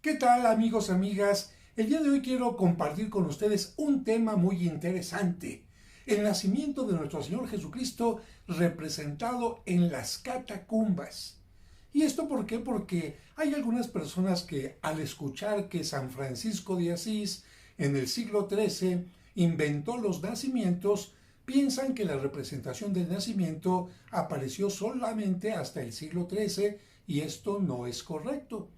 ¿Qué tal, amigos, amigas? El día de hoy quiero compartir con ustedes un tema muy interesante. El nacimiento de nuestro Señor Jesucristo representado en las catacumbas. ¿Y esto por qué? Porque hay algunas personas que al escuchar que San Francisco de Asís en el siglo XIII inventó los nacimientos, piensan que la representación del nacimiento apareció solamente hasta el siglo XIII y esto no es correcto.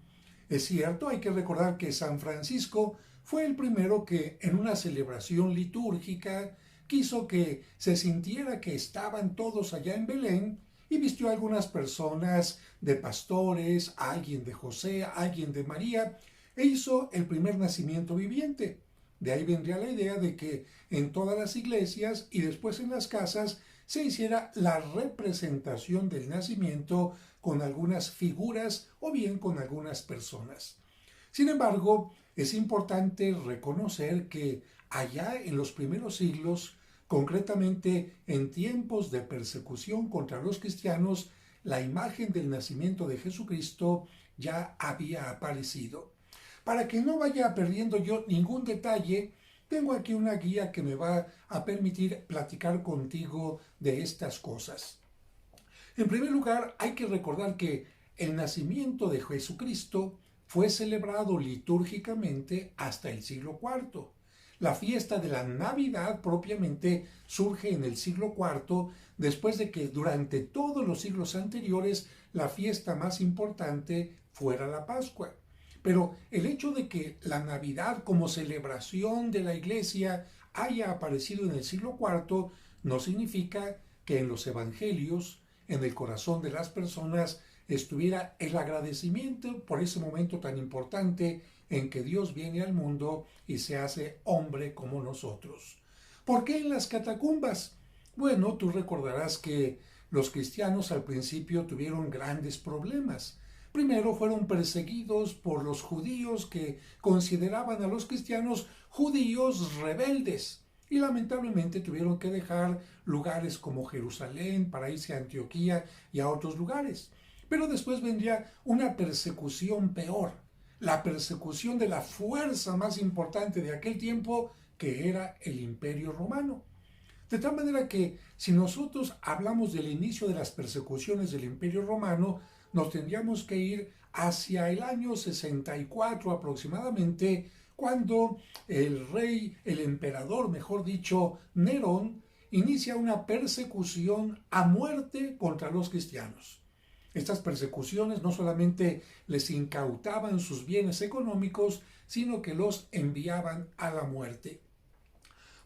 Es cierto, hay que recordar que San Francisco fue el primero que en una celebración litúrgica quiso que se sintiera que estaban todos allá en Belén y vistió a algunas personas de pastores, a alguien de José, a alguien de María, e hizo el primer nacimiento viviente. De ahí vendría la idea de que en todas las iglesias y después en las casas se hiciera la representación del nacimiento con algunas figuras o bien con algunas personas. Sin embargo, es importante reconocer que allá en los primeros siglos, concretamente en tiempos de persecución contra los cristianos, la imagen del nacimiento de Jesucristo ya había aparecido. Para que no vaya perdiendo yo ningún detalle, tengo aquí una guía que me va a permitir platicar contigo de estas cosas. En primer lugar, hay que recordar que el nacimiento de Jesucristo fue celebrado litúrgicamente hasta el siglo IV. La fiesta de la Navidad propiamente surge en el siglo IV, después de que durante todos los siglos anteriores la fiesta más importante fuera la Pascua. Pero el hecho de que la Navidad como celebración de la Iglesia haya aparecido en el siglo IV no significa que en los evangelios, en el corazón de las personas, estuviera el agradecimiento por ese momento tan importante en que Dios viene al mundo y se hace hombre como nosotros. ¿Por qué en las catacumbas? Bueno, tú recordarás que los cristianos al principio tuvieron grandes problemas. Primero fueron perseguidos por los judíos que consideraban a los cristianos judíos rebeldes y lamentablemente tuvieron que dejar lugares como Jerusalén para irse a Antioquía y a otros lugares. Pero después vendría una persecución peor, la persecución de la fuerza más importante de aquel tiempo, que era el Imperio Romano. De tal manera que si nosotros hablamos del inicio de las persecuciones del Imperio Romano, nos tendríamos que ir hacia el año 64 aproximadamente, cuando el emperador, mejor dicho, Nerón, inicia una persecución a muerte contra los cristianos. Estas persecuciones no solamente les incautaban sus bienes económicos, sino que los enviaban a la muerte.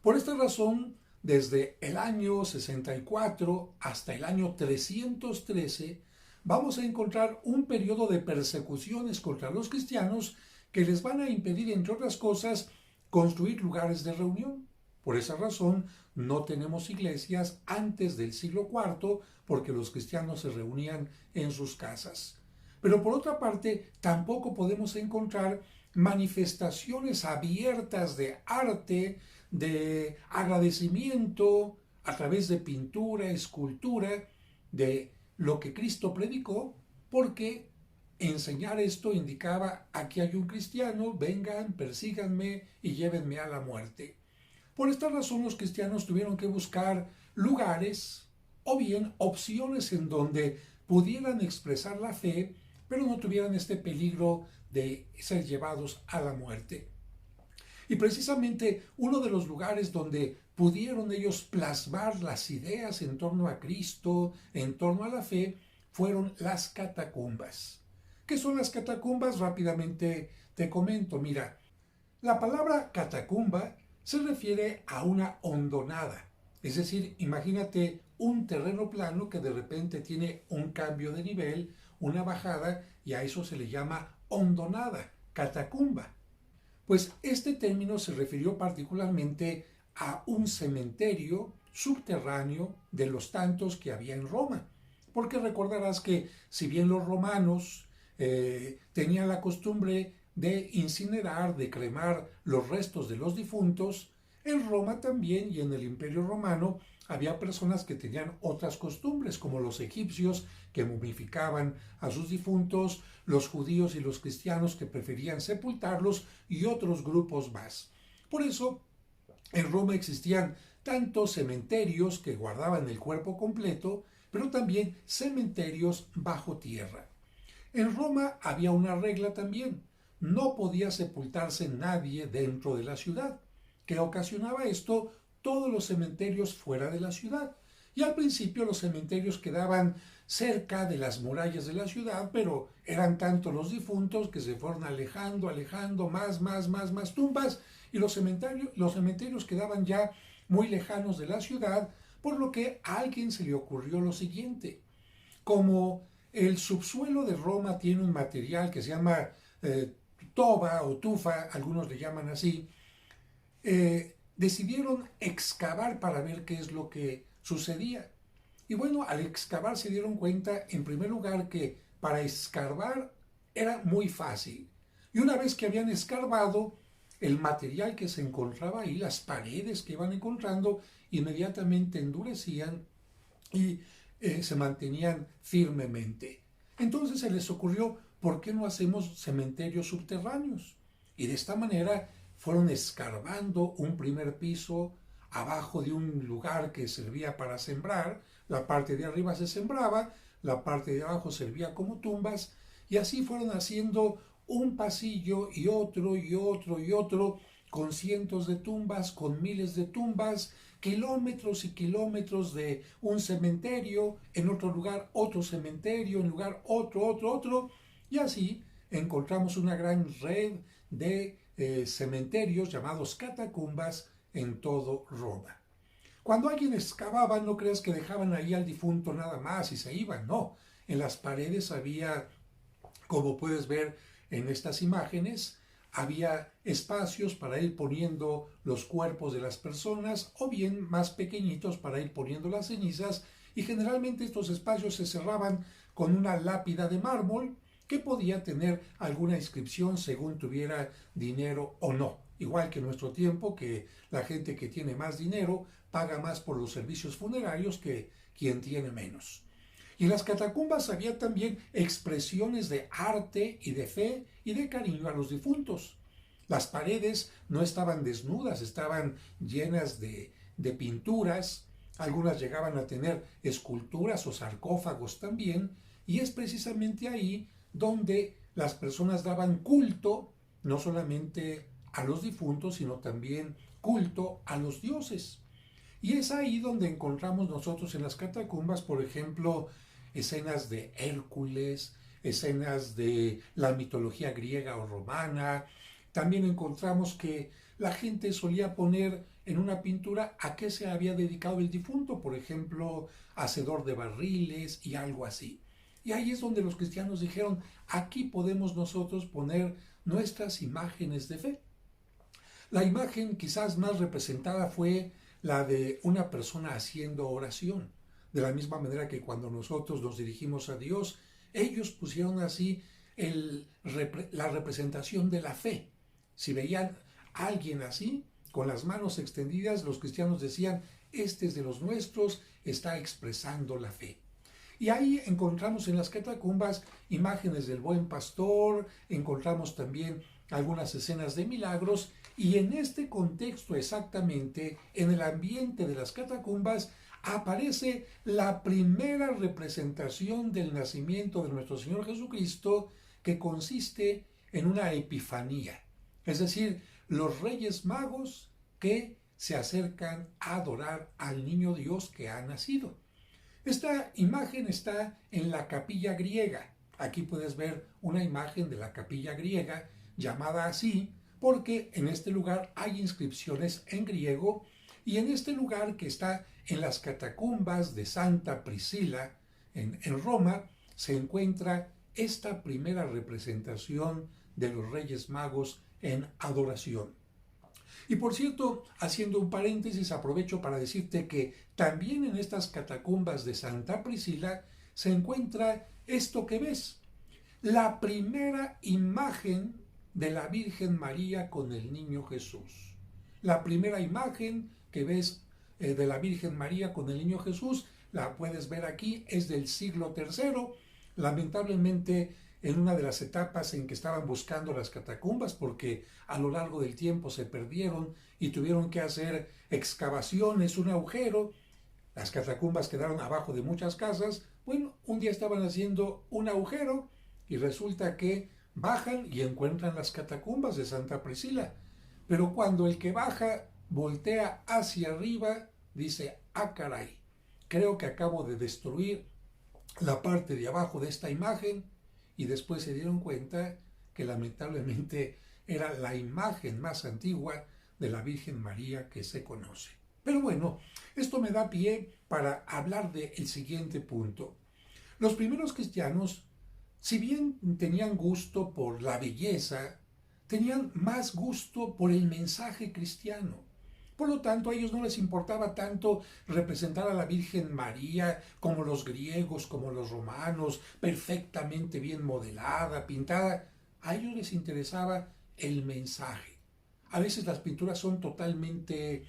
Por esta razón, desde el año 64 hasta el año 313, vamos a encontrar un periodo de persecuciones contra los cristianos que les van a impedir, entre otras cosas, construir lugares de reunión. Por esa razón, no tenemos iglesias antes del siglo IV, porque los cristianos se reunían en sus casas. Pero por otra parte, tampoco podemos encontrar manifestaciones abiertas de arte, de agradecimiento a través de pintura, escultura, de lo que Cristo predicó, porque enseñar esto indicaba: aquí hay un cristiano, vengan, persíganme y llévenme a la muerte. Por esta razón los cristianos tuvieron que buscar lugares o bien opciones en donde pudieran expresar la fe, pero no tuvieran este peligro de ser llevados a la muerte. Y precisamente uno de los lugares donde pudieron ellos plasmar las ideas en torno a Cristo, en torno a la fe, fueron las catacumbas. ¿Qué son las catacumbas? Rápidamente te comento. Mira, la palabra catacumba se refiere a una hondonada. Es decir, imagínate un terreno plano que de repente tiene un cambio de nivel, una bajada, y a eso se le llama hondonada, catacumba. Pues este término se refirió particularmente a un cementerio subterráneo de los tantos que había en Roma. Porque recordarás que si bien los romanos tenían la costumbre de incinerar, de cremar los restos de los difuntos, En Roma también y en el Imperio Romano había personas que tenían otras costumbres, como los egipcios que momificaban a sus difuntos, los judíos y los cristianos que preferían sepultarlos y otros grupos más. Por eso, en Roma existían tantos cementerios que guardaban el cuerpo completo, pero también cementerios bajo tierra. En Roma había una regla también: no podía sepultarse nadie dentro de la ciudad. ¿Qué ocasionaba esto? Todos los cementerios fuera de la ciudad. Y al principio los cementerios quedaban cerca de las murallas de la ciudad, pero eran tantos los difuntos que se fueron alejando, más tumbas, y los cementerios quedaban ya muy lejanos de la ciudad, por lo que a alguien se le ocurrió lo siguiente: como el subsuelo de Roma tiene un material que se llama toba o tufa, algunos le llaman así, decidieron excavar para ver qué es lo que sucedía. Y bueno, al excavar se dieron cuenta, en primer lugar, que para escarbar era muy fácil. Y una vez que habían escarbado, el material que se encontraba ahí, las paredes que iban encontrando, inmediatamente endurecían y se mantenían firmemente. Entonces se les ocurrió: ¿por qué no hacemos cementerios subterráneos? Y de esta manera fueron escarbando un primer piso abajo de un lugar que servía para sembrar. La parte de arriba se sembraba, la parte de abajo servía como tumbas, y así fueron haciendo un pasillo y otro y otro y otro, con cientos de tumbas, con miles de tumbas, kilómetros y kilómetros de un cementerio, en otro lugar otro cementerio, en lugar otro, y así encontramos una gran red de cementerios llamados catacumbas en todo Roma. Cuando alguien excavaba, no creas que dejaban ahí al difunto nada más y se iban, no. En las paredes había, como puedes ver en estas imágenes, había espacios para ir poniendo los cuerpos de las personas, o bien más pequeñitos para ir poniendo las cenizas, y generalmente estos espacios se cerraban con una lápida de mármol que podía tener alguna inscripción según tuviera dinero o no. Igual que en nuestro tiempo, que la gente que tiene más dinero paga más por los servicios funerarios que quien tiene menos. Y en las catacumbas había también expresiones de arte y de fe y de cariño a los difuntos. Las paredes no estaban desnudas, estaban llenas de pinturas. Algunas llegaban a tener esculturas o sarcófagos también, y es precisamente ahí donde las personas daban culto, no solamente a los difuntos, sino también culto a los dioses. Y es ahí donde encontramos nosotros en las catacumbas, por ejemplo, escenas de Hércules, escenas de la mitología griega o romana. También encontramos que la gente solía poner en una pintura a qué se había dedicado el difunto, por ejemplo, hacedor de barriles y algo así. Y ahí es donde los cristianos dijeron: aquí podemos nosotros poner nuestras imágenes de fe. La imagen quizás más representada fue la de una persona haciendo oración. De la misma manera que cuando nosotros nos dirigimos a Dios, ellos pusieron así la representación de la fe. Si veían a alguien así, con las manos extendidas, los cristianos decían: este es de los nuestros, está expresando la fe. Y ahí encontramos en las catacumbas imágenes del buen pastor, encontramos también algunas escenas de milagros, y en este contexto exactamente, en el ambiente de las catacumbas, aparece la primera representación del nacimiento de nuestro Señor Jesucristo, que consiste en una epifanía, es decir, los Reyes Magos que se acercan a adorar al niño Dios que ha nacido. Esta imagen está en la capilla griega. Aquí puedes ver una imagen de la capilla griega, llamada así porque en este lugar hay inscripciones en griego, y en este lugar, que está en las catacumbas de Santa Priscila en Roma, se encuentra esta primera representación de los Reyes Magos en adoración. Y por cierto, haciendo un paréntesis, aprovecho para decirte que también en estas catacumbas de Santa Priscila se encuentra esto que ves: la primera imagen de la Virgen María con el niño Jesús. La primera imagen que ves de la Virgen María con el niño Jesús, la puedes ver aquí, es del siglo III. Lamentablemente, en una de las etapas en que estaban buscando las catacumbas, porque a lo largo del tiempo se perdieron y tuvieron que hacer excavaciones, un agujero. Las catacumbas quedaron abajo de muchas casas. Bueno, un día estaban haciendo un agujero y resulta que bajan y encuentran las catacumbas de Santa Priscila. Pero cuando el que baja voltea hacia arriba, dice, ah caray, creo que acabo de destruir la parte de abajo de esta imagen, y después se dieron cuenta que lamentablemente era la imagen más antigua de la Virgen María que se conoce. Pero bueno, esto me da pie para hablar del siguiente punto. Los primeros cristianos, si bien tenían gusto por la belleza, tenían más gusto por el mensaje cristiano. Por lo tanto, a ellos no les importaba tanto representar a la Virgen María como los griegos, como los romanos, perfectamente bien modelada, pintada. A ellos les interesaba el mensaje. A veces las pinturas son totalmente,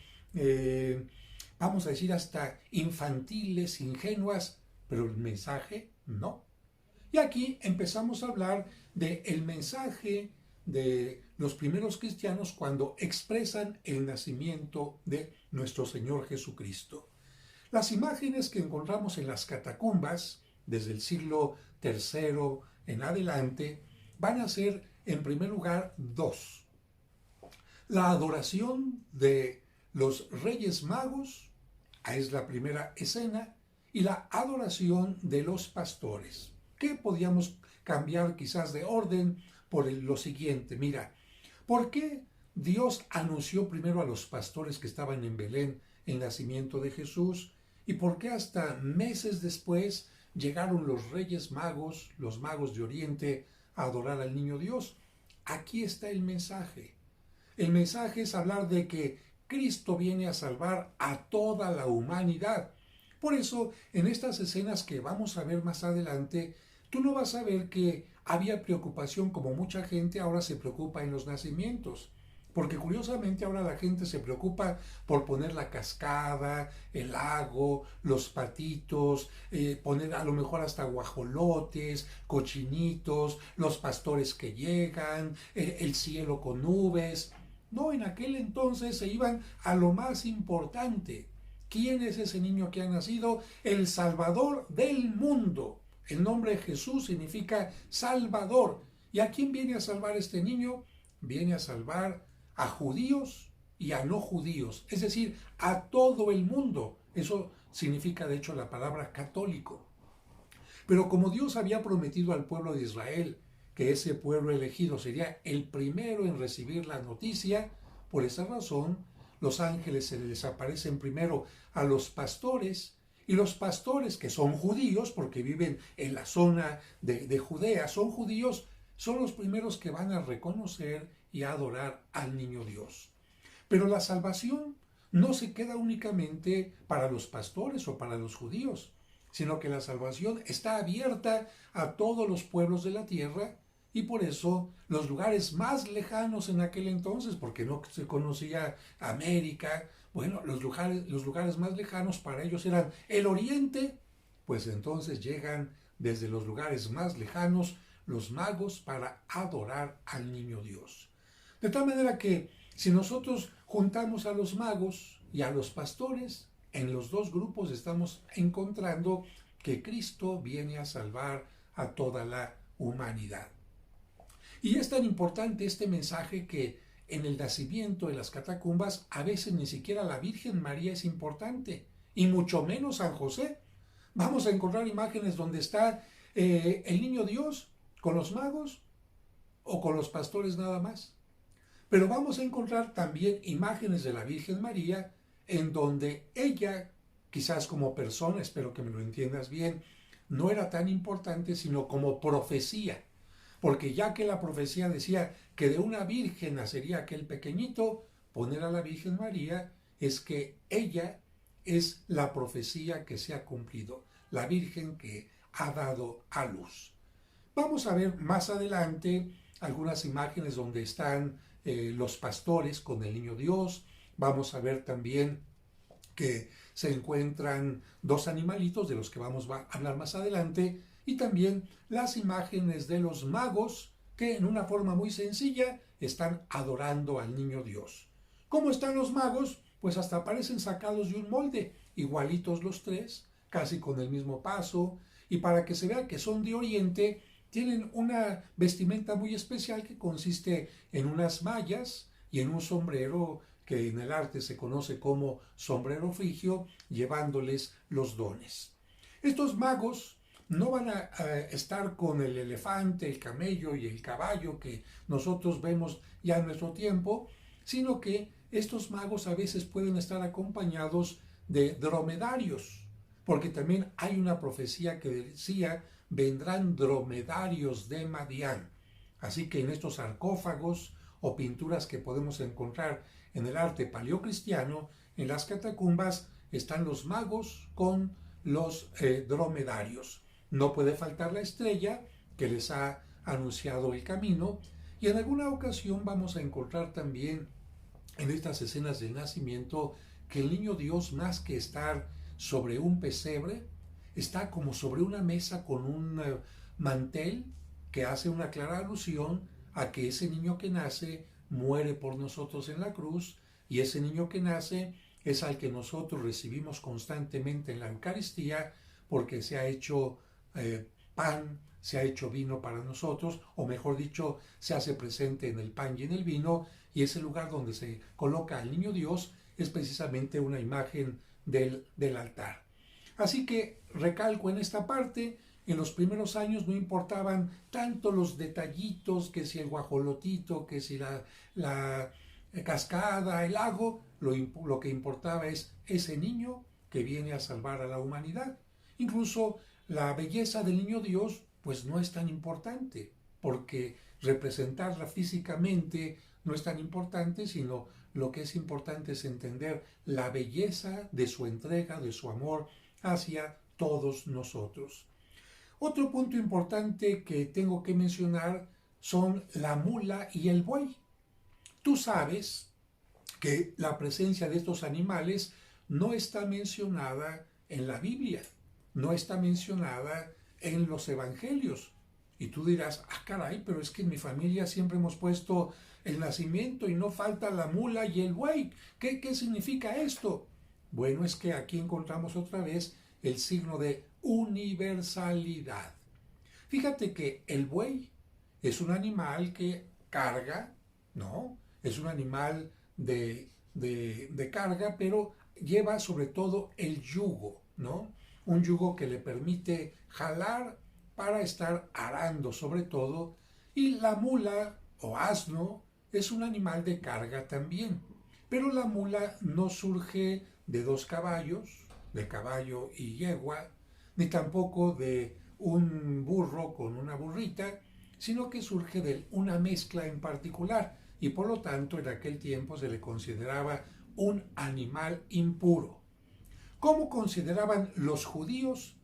vamos a decir, hasta infantiles, ingenuas, pero el mensaje no. Y aquí empezamos a hablar del mensaje de los primeros cristianos cuando expresan el nacimiento de nuestro Señor Jesucristo. Las imágenes que encontramos en las catacumbas, desde el siglo III en adelante, van a ser, en primer lugar, dos. La adoración de los Reyes Magos, es la primera escena, y la adoración de los pastores, que podíamos cambiar quizás de orden por lo siguiente. Mira, ¿por qué Dios anunció primero a los pastores que estaban en Belén el nacimiento de Jesús? ¿Y por qué hasta meses después llegaron los Reyes Magos, los magos de Oriente, a adorar al niño Dios? Aquí está el mensaje. El mensaje es hablar de que Cristo viene a salvar a toda la humanidad. Por eso, en estas escenas que vamos a ver más adelante, tú no vas a ver que había preocupación como mucha gente ahora se preocupa en los nacimientos. Porque curiosamente ahora la gente se preocupa por poner la cascada, el lago, los patitos, poner a lo mejor hasta guajolotes, cochinitos, los pastores que llegan, el cielo con nubes. No, en aquel entonces se iban a lo más importante. ¿Quién es ese niño que ha nacido? El Salvador del mundo. El nombre de Jesús significa Salvador. ¿Y a quién viene a salvar este niño? Viene a salvar a judíos y a no judíos, es decir, a todo el mundo. Eso significa, de hecho, la palabra católico. Pero como Dios había prometido al pueblo de Israel que ese pueblo elegido sería el primero en recibir la noticia, por esa razón, los ángeles se les aparecen primero a los pastores, y los pastores, que son judíos, porque viven en la zona de Judea, son judíos, son los primeros que van a reconocer y a adorar al niño Dios. Pero la salvación no se queda únicamente para los pastores o para los judíos, sino que la salvación está abierta a todos los pueblos de la tierra, y por eso los lugares más lejanos en aquel entonces, porque no se conocía América, bueno, los lugares más lejanos para ellos eran el oriente, pues entonces llegan desde los lugares más lejanos los magos para adorar al niño Dios. De tal manera que si nosotros juntamos a los magos y a los pastores, en los dos grupos estamos encontrando que Cristo viene a salvar a toda la humanidad. Y es tan importante este mensaje que en el nacimiento de las catacumbas a veces ni siquiera la Virgen María es importante, y mucho menos San José. Vamos a encontrar imágenes donde está el niño Dios con los magos o con los pastores nada más. Pero vamos a encontrar también imágenes de la Virgen María en donde ella, quizás como persona, espero que me lo entiendas bien, no era tan importante sino como profecía. Porque ya que la profecía decía que de una virgen nacería aquel pequeñito, poner a la Virgen María es que ella es la profecía que se ha cumplido, la Virgen que ha dado a luz. Vamos a ver más adelante algunas imágenes donde están los pastores con el niño Dios, Vamos a ver también que se encuentran dos animalitos de los que vamos a hablar más adelante, y también las imágenes de los magos que en una forma muy sencilla están adorando al niño Dios. ¿Cómo están los magos? Pues hasta parecen sacados de un molde, igualitos los tres, casi con el mismo paso, y para que se vea que son de Oriente, tienen una vestimenta muy especial que consiste en unas mallas y en un sombrero que en el arte se conoce como sombrero frigio, llevándoles los dones. Estos magos no van a estar con el elefante, el camello y el caballo que nosotros vemos ya en nuestro tiempo, sino que estos magos a veces pueden estar acompañados de dromedarios, porque también hay una profecía que decía, vendrán dromedarios de Madián. Así que en estos sarcófagos o pinturas que podemos encontrar en el arte paleocristiano, en las catacumbas están los magos con los dromedarios. No puede faltar la estrella que les ha anunciado el camino, y en alguna ocasión vamos a encontrar también en estas escenas del nacimiento que el niño Dios, más que estar sobre un pesebre, está como sobre una mesa con un mantel que hace una clara alusión a que ese niño que nace muere por nosotros en la cruz, y ese niño que nace es al que nosotros recibimos constantemente en la Eucaristía, porque se ha hecho pan, se ha hecho vino para nosotros, o mejor dicho, se hace presente en el pan y en el vino, y ese lugar donde se coloca al niño Dios es precisamente una imagen del altar. Así que recalco en esta parte, en los primeros años no importaban tanto los detallitos, que si el guajolotito, que si la cascada, el lago, lo que importaba es ese niño que viene a salvar a la humanidad. Incluso la belleza del niño Dios pues no es tan importante, porque representarla físicamente no es tan importante, sino lo que es importante es entender la belleza de su entrega, de su amor hacia todos nosotros. Otro punto importante que tengo que mencionar son la mula y el buey. Tú sabes que la presencia de estos animales no está mencionada en la Biblia, no está mencionada en los evangelios. Y tú dirás, caray, pero es que en mi familia siempre hemos puesto el nacimiento y no falta la mula y el buey. ¿Qué significa esto? Bueno, es que aquí encontramos otra vez el signo de universalidad. Fíjate que el buey es un animal que carga, ¿no? Es un animal de carga, pero lleva sobre todo el yugo, ¿no? Un yugo que le permite jalar para estar arando sobre todo, y la mula o asno es un animal de carga también, pero la mula no surge de dos caballos, de caballo y yegua, ni tampoco de un burro con una burrita, sino que surge de una mezcla en particular, y por lo tanto en aquel tiempo se le consideraba un animal impuro. ¿Cómo consideraban los judíos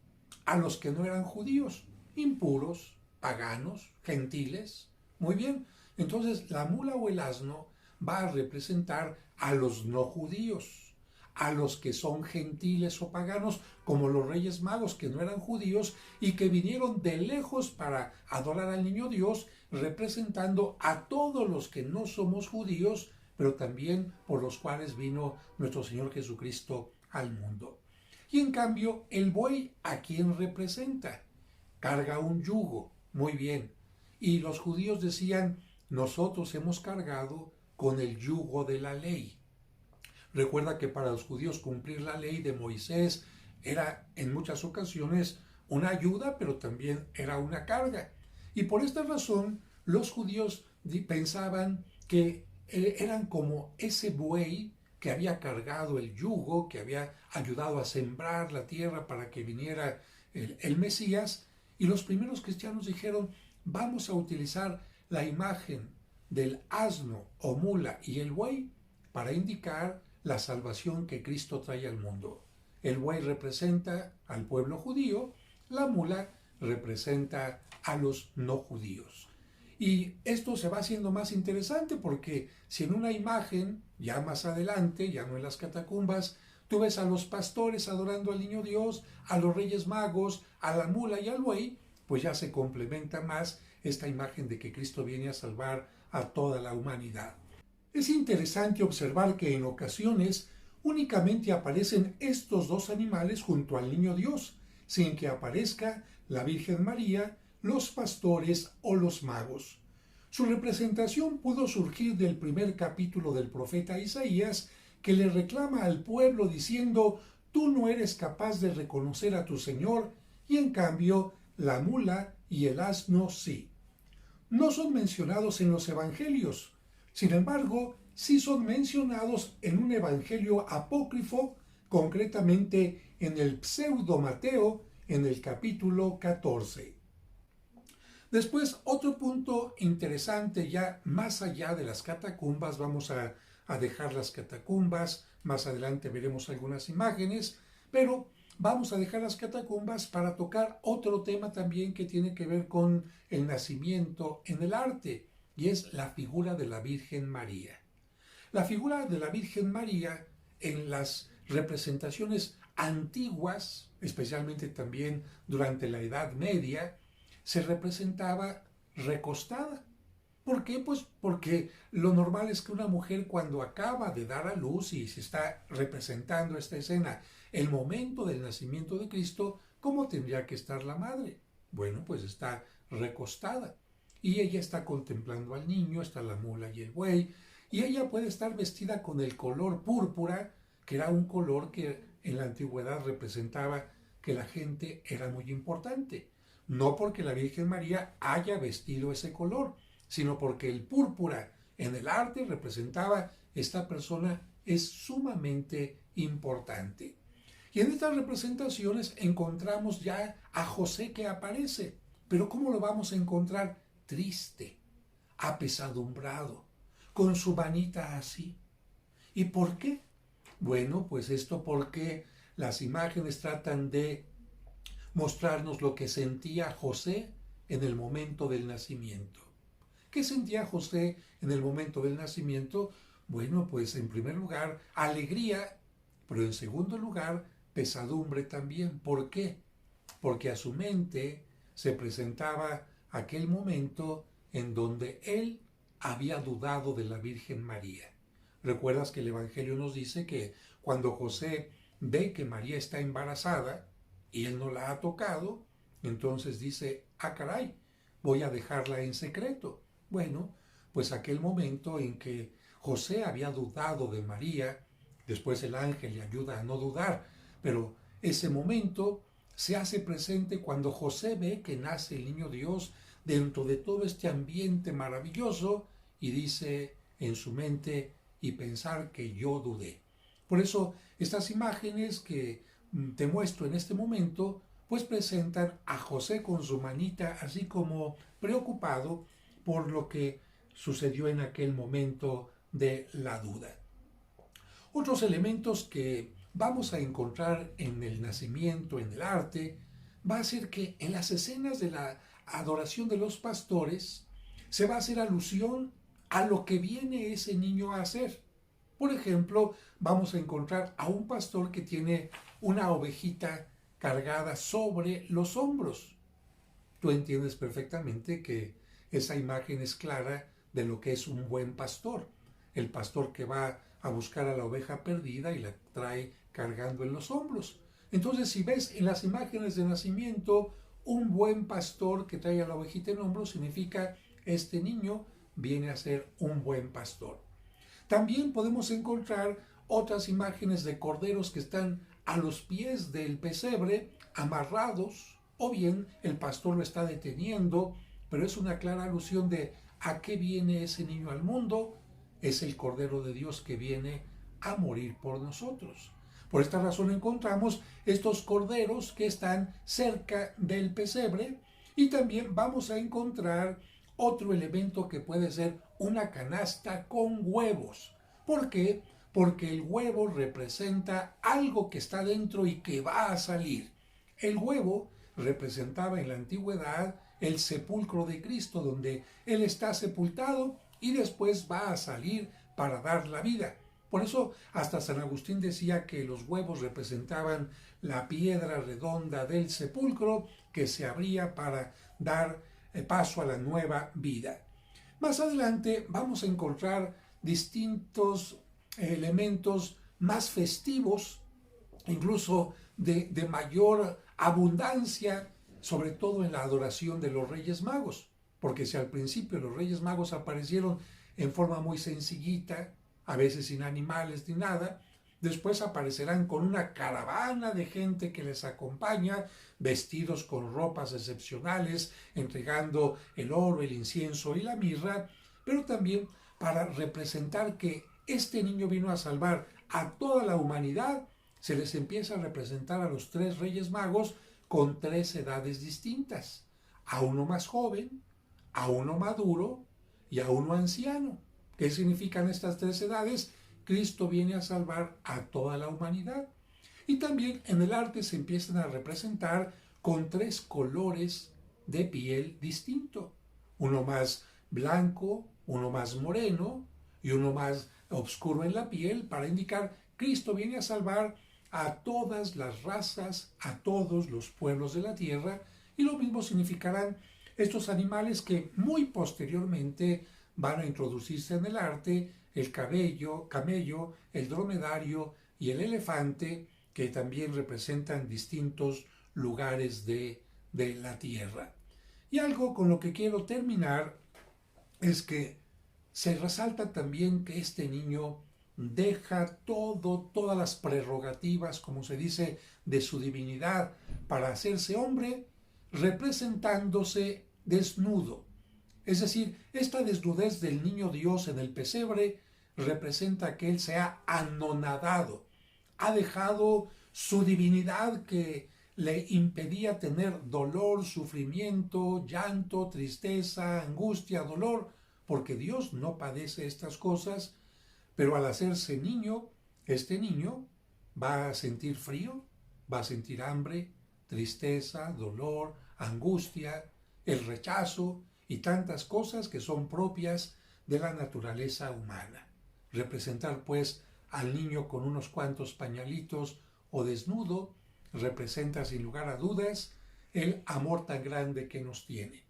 a los que no eran judíos? Impuros, paganos, gentiles. Muy bien, entonces la mula o el asno va a representar a los no judíos, a los que son gentiles o paganos, como los Reyes Magos, que no eran judíos y que vinieron de lejos para adorar al niño Dios, representando a todos los que no somos judíos, pero también por los cuales vino nuestro Señor Jesucristo al mundo. Y en cambio, el buey, ¿a quién representa? Carga un yugo, muy bien. Y los judíos decían, nosotros hemos cargado con el yugo de la ley. Recuerda que para los judíos cumplir la ley de Moisés era en muchas ocasiones una ayuda, pero también era una carga. Y por esta razón, los judíos pensaban que eran como ese buey que había cargado el yugo, que había ayudado a sembrar la tierra para que viniera el Mesías, y los primeros cristianos dijeron, vamos a utilizar la imagen del asno o mula y el buey para indicar la salvación que Cristo trae al mundo. El buey representa al pueblo judío, la mula representa a los no judíos. Y esto se va haciendo más interesante porque si en una imagen, ya más adelante, ya no en las catacumbas, tú ves a los pastores adorando al niño Dios, a los reyes magos, a la mula y al buey, pues ya se complementa más esta imagen de que Cristo viene a salvar a toda la humanidad. Es interesante observar que en ocasiones únicamente aparecen estos dos animales junto al niño Dios, sin que aparezca la Virgen María, los pastores o los magos. Su representación pudo surgir del primer capítulo del profeta Isaías, que le reclama al pueblo diciendo: tú no eres capaz de reconocer a tu Señor, y en cambio la mula y el asno sí. No son mencionados en los evangelios, sin embargo, sí son mencionados en un evangelio apócrifo, concretamente en el pseudo Mateo, en el capítulo 14. Después, otro punto interesante, ya más allá de las catacumbas, vamos a dejar las catacumbas, más adelante veremos algunas imágenes, pero vamos a dejar las catacumbas para tocar otro tema también que tiene que ver con el nacimiento en el arte, y es la figura de la Virgen María. La figura de la Virgen María en las representaciones antiguas, especialmente también durante la Edad Media, se representaba recostada. ¿Por qué? Pues porque lo normal es que una mujer, cuando acaba de dar a luz y se está representando esta escena, el momento del nacimiento de Cristo, ¿cómo tendría que estar la madre? Bueno, pues está recostada y ella está contemplando al niño, está la mula y el buey, y ella puede estar vestida con el color púrpura, que era un color que en la antigüedad representaba que la gente era muy importante. No porque la Virgen María haya vestido ese color, sino porque el púrpura en el arte representaba: esta persona es sumamente importante. Y en estas representaciones encontramos ya a José que aparece. Pero ¿cómo lo vamos a encontrar? Triste, apesadumbrado, con su manita así. ¿Y por qué? Bueno, pues esto porque las imágenes tratan de mostrarnos lo que sentía José en el momento del nacimiento. ¿Qué sentía José en el momento del nacimiento? Bueno, pues en primer lugar, alegría, pero en segundo lugar, pesadumbre también. ¿Por qué? Porque a su mente se presentaba aquel momento en donde él había dudado de la Virgen María. ¿Recuerdas que el Evangelio nos dice que cuando José ve que María está embarazada y él no la ha tocado, entonces dice: ah, caray, voy a dejarla en secreto? Bueno, pues aquel momento en que José había dudado de María, después el ángel le ayuda a no dudar, pero ese momento se hace presente cuando José ve que nace el niño Dios dentro de todo este ambiente maravilloso y dice en su mente: y pensar que yo dudé. Por eso estas imágenes que te muestro en este momento pues presentan a José con su manita así como preocupado por lo que sucedió en aquel momento de la duda. Otros elementos que vamos a encontrar en el nacimiento, en el arte, va a ser que en las escenas de la adoración de los pastores se va a hacer alusión a lo que viene ese niño a hacer. Por ejemplo, vamos a encontrar a un pastor que tiene una ovejita cargada sobre los hombros. Tú entiendes perfectamente que esa imagen es clara de lo que es un buen pastor. El pastor que va a buscar a la oveja perdida y la trae cargando en los hombros. Entonces, si ves en las imágenes de nacimiento un buen pastor que trae a la ovejita en hombros, significa: este niño viene a ser un buen pastor. También podemos encontrar otras imágenes de corderos que están a los pies del pesebre, amarrados, o bien el pastor lo está deteniendo, pero es una clara alusión de a qué viene ese niño al mundo. Es el Cordero de Dios que viene a morir por nosotros. Por esta razón encontramos estos corderos que están cerca del pesebre, y también vamos a encontrar otro elemento que puede ser una canasta con huevos. ¿Por qué? Porque el huevo representa algo que está dentro y que va a salir. El huevo representaba en la antigüedad el sepulcro de Cristo, donde Él está sepultado y después va a salir para dar la vida. Por eso hasta San Agustín decía que los huevos representaban la piedra redonda del sepulcro que se abría para dar paso a la nueva vida. Más adelante vamos a encontrar distintos elementos más festivos, incluso de mayor abundancia, sobre todo en la adoración de los Reyes Magos, porque si al principio los Reyes Magos aparecieron en forma muy sencillita, a veces sin animales ni nada, después aparecerán con una caravana de gente que les acompaña, vestidos con ropas excepcionales, entregando el oro, el incienso y la mirra, pero también para representar que este niño vino a salvar a toda la humanidad. Se les empieza a representar a los tres Reyes Magos con tres edades distintas, a uno más joven, a uno maduro y a uno anciano. ¿Qué significan estas tres edades? Cristo viene a salvar a toda la humanidad. Y también en el arte se empiezan a representar con tres colores de piel distinto. Uno más blanco, uno más moreno y uno más oscuro en la piel, para indicar Cristo viene a salvar a todas las razas, a todos los pueblos de la tierra. Y lo mismo significarán estos animales que muy posteriormente van a introducirse en el arte: el camello, el dromedario y el elefante, que también representan distintos lugares de la tierra. Y algo con lo que quiero terminar es que se resalta también que este niño deja todas las prerrogativas, como se dice, de su divinidad para hacerse hombre, representándose desnudo. Es decir, esta desnudez del niño Dios en el pesebre representa que Él se ha anonadado, ha dejado su divinidad que le impedía tener dolor, sufrimiento, llanto, tristeza, angustia, dolor, porque Dios no padece estas cosas, pero al hacerse niño, este niño va a sentir frío, va a sentir hambre, tristeza, dolor, angustia, el rechazo y tantas cosas que son propias de la naturaleza humana. Representar pues al niño con unos cuantos pañalitos o desnudo representa sin lugar a dudas el amor tan grande que nos tiene.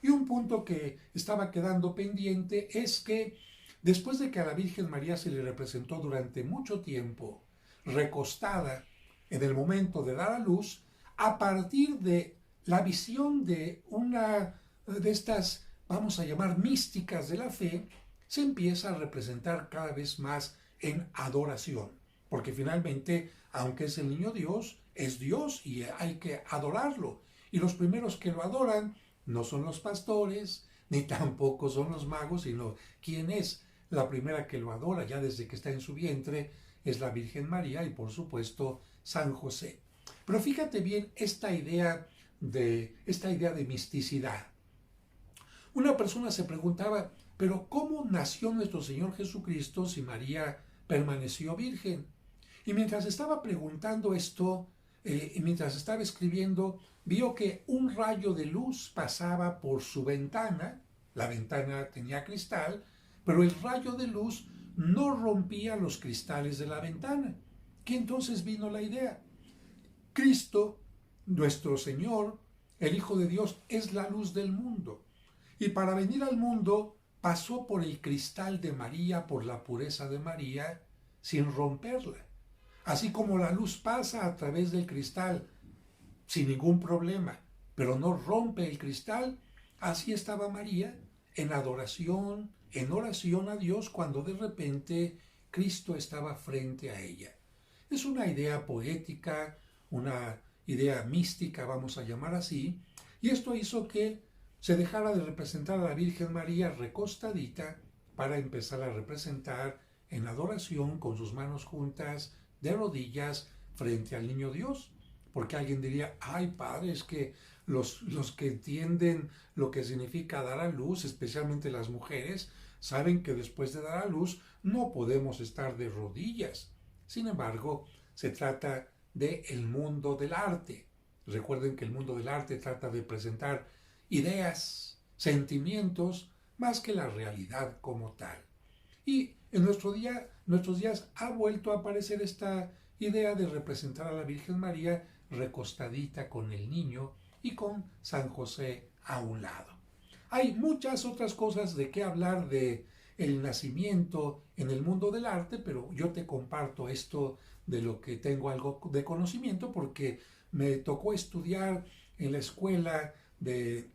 Y un punto que estaba quedando pendiente es que después de que a la Virgen María se le representó durante mucho tiempo recostada en el momento de dar a luz, a partir de la visión de una de estas, vamos a llamar, místicas de la fe, se empieza a representar cada vez más en adoración, porque finalmente, aunque es el niño Dios, es Dios y hay que adorarlo. Y los primeros que lo adoran no son los pastores, ni tampoco son los magos, sino ¿quién es? La primera que lo adora ya desde que está en su vientre es la Virgen María y por supuesto San José. Pero fíjate bien esta idea de misticidad. Una persona se preguntaba, pero ¿cómo nació nuestro Señor Jesucristo si María permaneció virgen? Y mientras estaba preguntando esto, y mientras estaba escribiendo, vio que un rayo de luz pasaba por su ventana. La ventana tenía cristal, pero el rayo de luz no rompía los cristales de la ventana. Que entonces vino la idea. Cristo, nuestro Señor, el Hijo de Dios, es la luz del mundo. Y para venir al mundo pasó por el cristal de María, por la pureza de María, sin romperla. Así como la luz pasa a través del cristal sin ningún problema, pero no rompe el cristal, así estaba María en adoración, en oración a Dios, cuando de repente Cristo estaba frente a ella. Es una idea poética, una idea mística, vamos a llamar así, y esto hizo que se dejara de representar a la Virgen María recostadita para empezar a representar en adoración con sus manos juntas, de rodillas, frente al niño Dios. Porque alguien diría, ay padre, es que los que entienden lo que significa dar a luz, especialmente las mujeres, saben que después de dar a luz no podemos estar de rodillas. Sin embargo, se trata del mundo del arte. Recuerden que el mundo del arte trata de presentar ideas, sentimientos, más que la realidad como tal. Y en nuestros días ha vuelto a aparecer esta idea de representar a la Virgen María recostadita con el niño y con San José a un lado. Hay muchas otras cosas de qué hablar de el nacimiento en el mundo del arte, pero yo te comparto esto de lo que tengo algo de conocimiento porque me tocó estudiar en la escuela del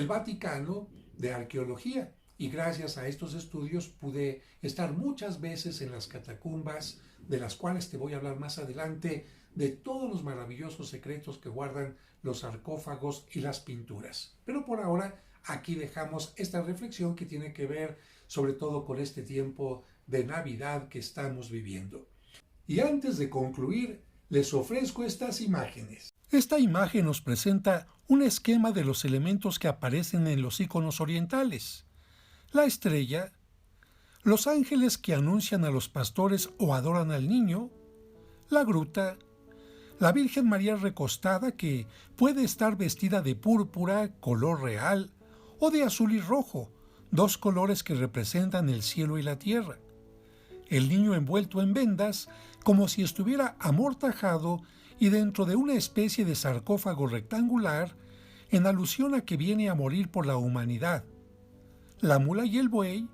Vaticano de arqueología y gracias a estos estudios pude estar muchas veces en las catacumbas, de las cuales te voy a hablar más adelante, de todos los maravillosos secretos que guardan los sarcófagos y las pinturas. Pero por ahora aquí dejamos esta reflexión que tiene que ver sobre todo con este tiempo de Navidad que estamos viviendo. Y antes de concluir, les ofrezco estas imágenes. Esta imagen nos presenta un esquema de los elementos que aparecen en los iconos orientales. La estrella, los ángeles que anuncian a los pastores o adoran al niño, la gruta, la Virgen María recostada que puede estar vestida de púrpura, color real, o de azul y rojo, dos colores que representan el cielo y la tierra. El niño envuelto en vendas, como si estuviera amortajado y dentro de una especie de sarcófago rectangular, en alusión a que viene a morir por la humanidad. La mula y el buey,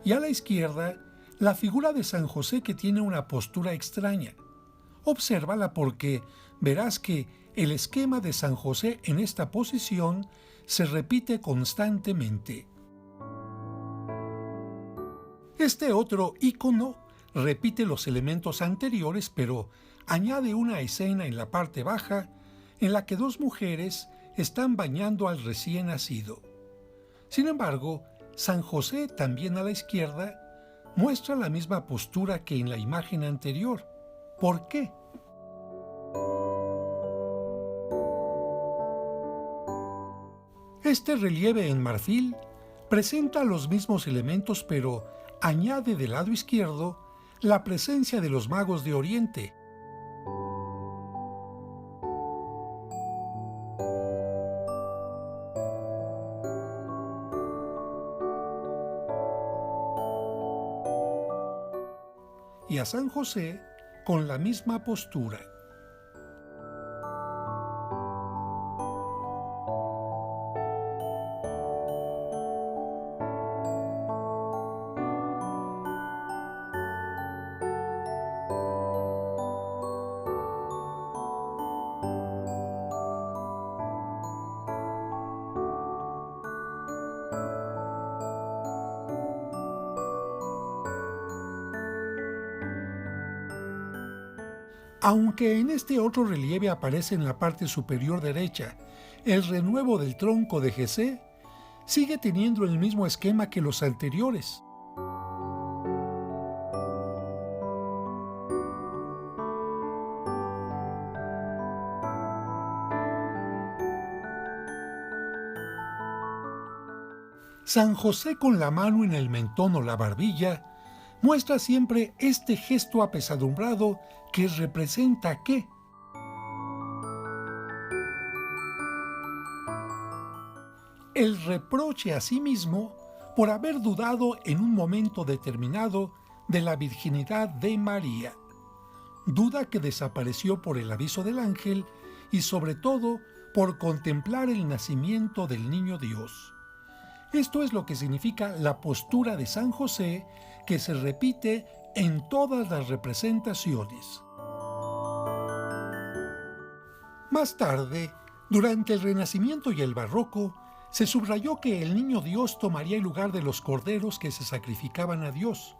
y a la izquierda, la figura de San José que tiene una postura extraña. Obsérvala porque verás que el esquema de San José en esta posición se repite constantemente. Este otro ícono repite los elementos anteriores, pero añade una escena en la parte baja en la que dos mujeres están bañando al recién nacido. Sin embargo, San José, también a la izquierda, muestra la misma postura que en la imagen anterior. ¿Por qué? Este relieve en marfil presenta los mismos elementos, pero añade del lado izquierdo la presencia de los magos de Oriente. Y a San José con la misma postura. Aunque en este otro relieve aparece en la parte superior derecha el renuevo del tronco de Jesé, sigue teniendo el mismo esquema que los anteriores. San José con la mano en el mentón o la barbilla muestra siempre este gesto apesadumbrado que representa ¿qué? El reproche a sí mismo por haber dudado en un momento determinado de la virginidad de María. Duda que desapareció por el aviso del ángel y sobre todo por contemplar el nacimiento del niño Dios. Esto es lo que significa la postura de San José, que se repite en todas las representaciones. Más tarde, durante el Renacimiento y el Barroco, se subrayó que el niño Dios tomaría el lugar de los corderos que se sacrificaban a Dios.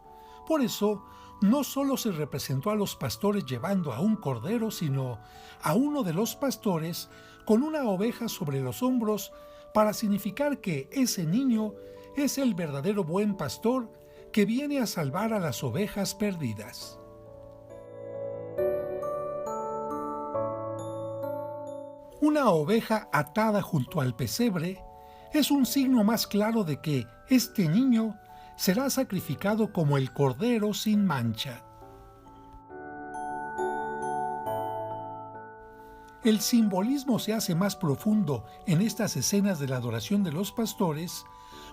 Por eso, no solo se representó a los pastores llevando a un cordero, sino a uno de los pastores con una oveja sobre los hombros, para significar que ese niño es el verdadero buen pastor que viene a salvar a las ovejas perdidas. Una oveja atada junto al pesebre es un signo más claro de que este niño será sacrificado como el cordero sin mancha. el simbolismo se hace más profundo en estas escenas de la adoración de los pastores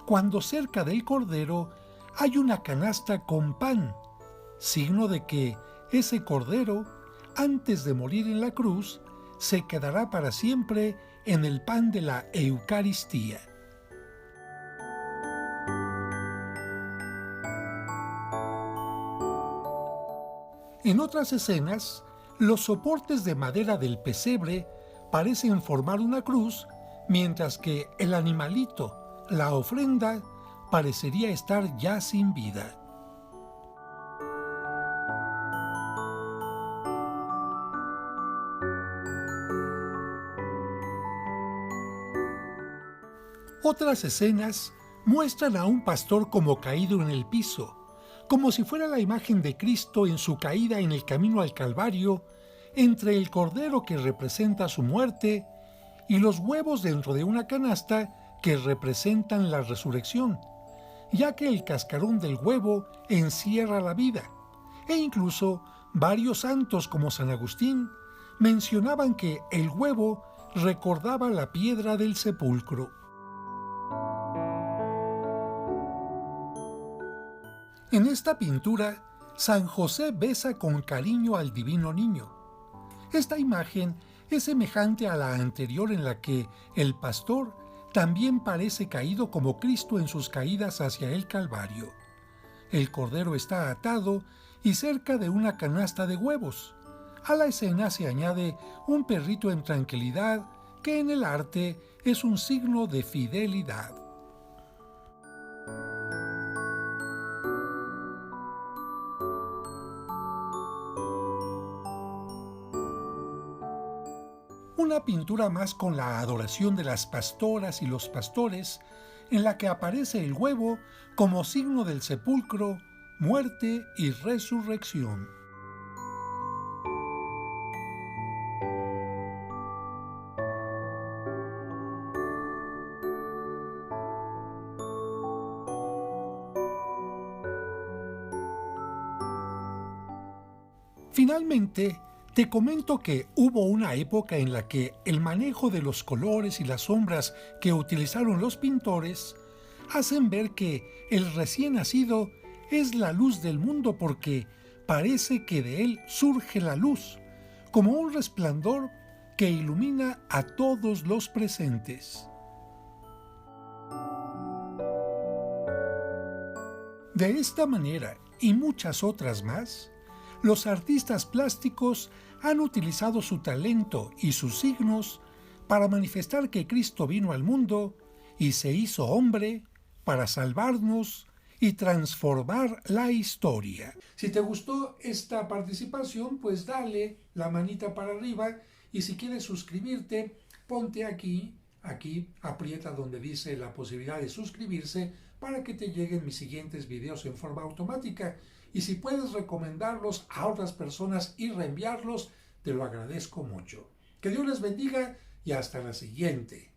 cuando cerca del cordero hay una canasta con pan, signo de que ese cordero, antes de morir en la cruz, se quedará para siempre en el pan de la Eucaristía. En otras escenas, los soportes de madera del pesebre parecen formar una cruz, mientras que el animalito, la ofrenda, parecería estar ya sin vida. Otras escenas muestran a un pastor como caído en el piso, como si fuera la imagen de Cristo en su caída en el camino al Calvario, entre el cordero que representa su muerte y los huevos dentro de una canasta que representan la resurrección, ya que el cascarón del huevo encierra la vida, e incluso varios santos como San Agustín mencionaban que el huevo recordaba la piedra del sepulcro. En esta pintura, San José besa con cariño al divino niño. Esta imagen es semejante a la anterior en la que el pastor también parece caído como Cristo en sus caídas hacia el Calvario. El cordero está atado y cerca de una canasta de huevos. A la escena se añade un perrito en tranquilidad que en el arte es un signo de fidelidad. Una pintura más con la adoración de las pastoras y los pastores, en la que aparece el huevo como signo del sepulcro, muerte y resurrección. Finalmente, te comento que hubo una época en la que el manejo de los colores y las sombras que utilizaron los pintores hacen ver que el recién nacido es la luz del mundo porque parece que de él surge la luz, como un resplandor que ilumina a todos los presentes. De esta manera y muchas otras más, los artistas plásticos han utilizado su talento y sus signos para manifestar que Cristo vino al mundo y se hizo hombre para salvarnos y transformar la historia. Si te gustó esta participación, pues dale la manita para arriba y si quieres suscribirte, ponte aquí, aprieta donde dice la posibilidad de suscribirse para que te lleguen mis siguientes videos en forma automática. Y si puedes recomendarlos a otras personas y reenviarlos, te lo agradezco mucho. Que Dios les bendiga y hasta la siguiente.